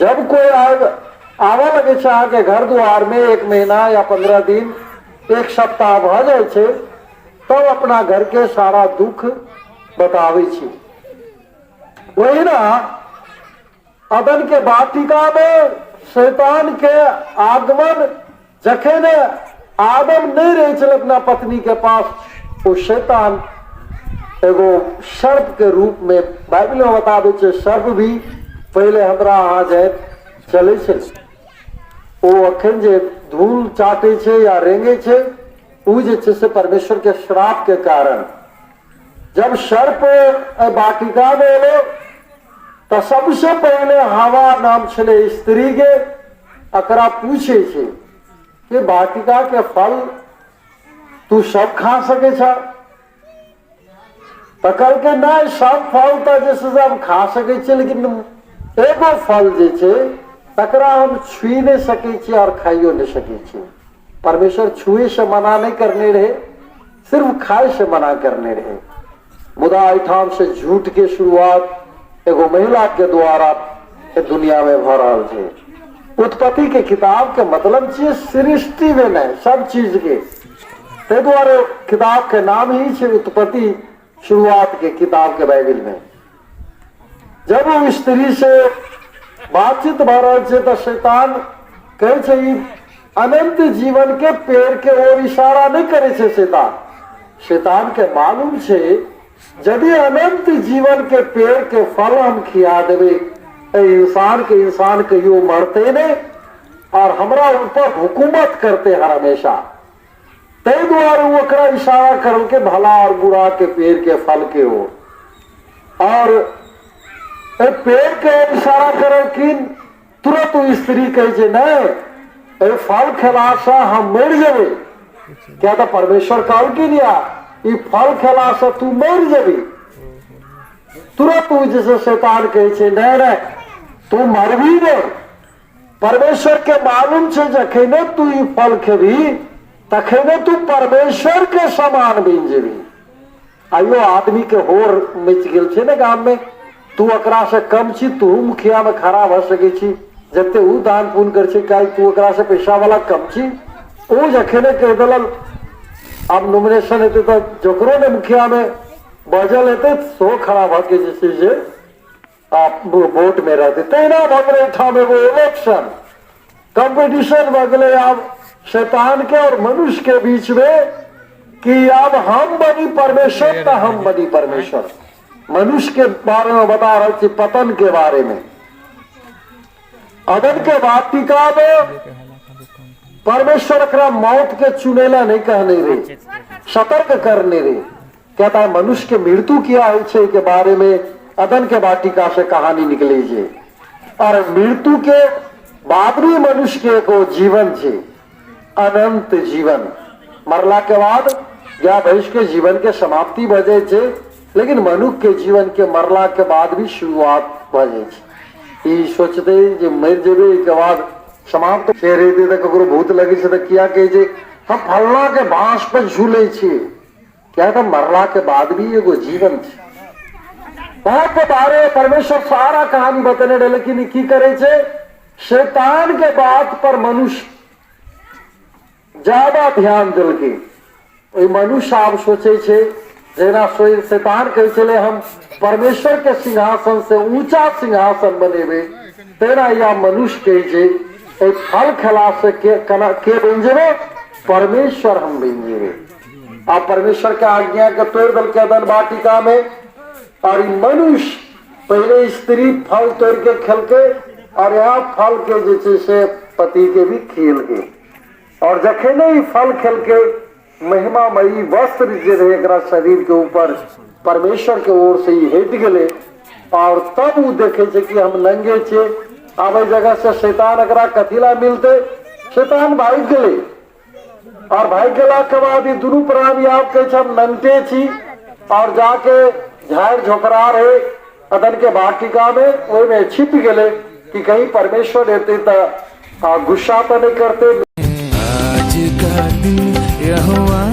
जब कोई आवा लगे चाह के घर द्वार में 1 महीना या 15 दिन 1 सप्ताह भ जाए छे, तब अपना घर के सारा दुख बतावे छे। वही ना अदन के वाटिका में शैतान के आगमन जखन आदम नहीं रहे चल अपना पत्नी के पास, वो शैतान एगो सर्प के रूप में बाइबल में बताबे छे। सर्प भी पहले हमरा आ जाए चले छे, वो अखन जे धूल चाटे छे या रेंगे छे, वो जे छे से परमेश्वर के श्राप के कारण। जब सर्प वाटिका में एलो तो सबसे पहले हवा नाम छे स्त्री के अकरा पूछे छे कि वाटिका के फल तू सब खा सके छा? तो कल के ना सब फल तो जैसे सब खा सके छे, लेकिन एगो फल जे छे तकरा हम छुई नहीं सके छे और खाइयो नहीं सके छे। परमेश्वर छुए से मना नहीं करने रहे, सिर्फ खाए से मना करने रहे। मुदा ऐठाम से झूठ के शुरुआत एगो महिला के द्वारा दुनिया में भ रहल छे। उत्पत्ति के किताब के मतलब छे सृष्टि में नहीं सब चीज के, ते द्वारे किताब के नाम ही छे उत्पत्ति, शुरुआत के किताब के बाइबल में। जब वो स्त्री से बातचीत भ रहल छे तो शैतान कहे छे अनंत जीवन के पेड़ के ओर इशारा नहीं करे छे। शैतान के मालूम छे यदि अनंत जीवन के पेड़ के फल हम खिया देवे इंसान कहियो मरते नहीं और हमरा ऊपर हुकूमत करते हर हमेशा। तय द्वारा वो ओकरा इशारा करो के भला और बुरा के पेड़ के फल के ओर, और पेड़ के ओर इशारा करो कि तुरंत वो स्त्री कहे छे नहीं फल खेला से हम मर जावे। क्या तो परमेश्वर कहल की दिया ये फल खेला से तू मर जावी। तुरंत वो जैसे शैतान कहे छे नहीं रे तू मरबी नहीं। परमेश्वर के मालूम छे जखने तू ये फल खेबी तखने तू परमेश्वर के समान बन जेबी। आइयो आदमी के होर मच गेल छे ना गांव में, तू अकरा से कम छी, तू मुखिया में खड़ा भ सके छी, जते उ दान पुण्य कर छे काई तू अकरा से पैसा वाला कम छी। ओ जखने कह दलल अब नॉमिनेशन हेते तो जकरो ने मुखिया में बजल हेते सो खड़ा भ के जैसे जे आप वोट में रहते तेना भगले ठाम एगो इलेक्शन कंपटीशन भगले अब शैतान के और मनुष्य के बीच में कि अब हम बनी परमेश्वर का हम बनी परमेश्वर। मनुष्य के बारे में बता रहा थी, पतन के बारे में। अदन के वाटिका में परमेश्वर का मौत के चुनेला नहीं कहने रे, सतर्क करने रे। कहता है मनुष्य के मृत्यु किया है के बारे में अदन के वाटिका से कहानी निकली जे, और मृत्यु के बाद भी मनुष्य के को जीवन छे, अनंत जीवन। मरला के बाद या भविष्य के जीवन के समाप्ति बजे छे, लेकिन मनुष्य के जीवन के मरला के बाद भी शुरुआत बजे छे। ई सोचते जे मर जेबे के बाद समाप्त चेहरे दे ककरो भूत लगी से तो किया कहे जे हम फलना के बांस पे झूले छे। क्या था मरला के बाद भी एगो जीवन छे। वहां के बारे परमेश्वर सारा कहानी बताने रहे, लेकिन की करे छे शैतान के बात पर मनुष्य ज्यादा ध्यान दिल के। मनुष्य आप सोचे छे जेना शैतान कहे चले हम परमेश्वर के सिंहासन से ऊंचा सिंहासन बनेबे, तेरा या मनुष्य कहे छे फल खेला से के बन जेबे परमेश्वर हम बन जेबे। आप परमेश्वर के आज्ञा के तोड़ दल के अदन वाटिका में, और मनुष्य पहले स्त्री फल तोड़ के खेल के और यहाँ फल के जैसे से पति के भी खेल के, और जखने ही फल खेल के महिमामयी वस्त्र जे रहे शरीर के ऊपर परमेश्वर के ओर से ही हट गए, और तब वो देखे छे कि हम नंगे छे। अब जगह से शैतान अकरा कथिला मिलते, शैतान भाग गए, और भाग गला के बाद ये दोनों प्राणी आप कहे हम नंगे छी, और जाके झाड़ झोकरा रहे अदन के वाटिका में वही में छिप गए कि कहीं परमेश्वर रहते तो गुस्सा तो नहीं करते। आज का दिन यहोवा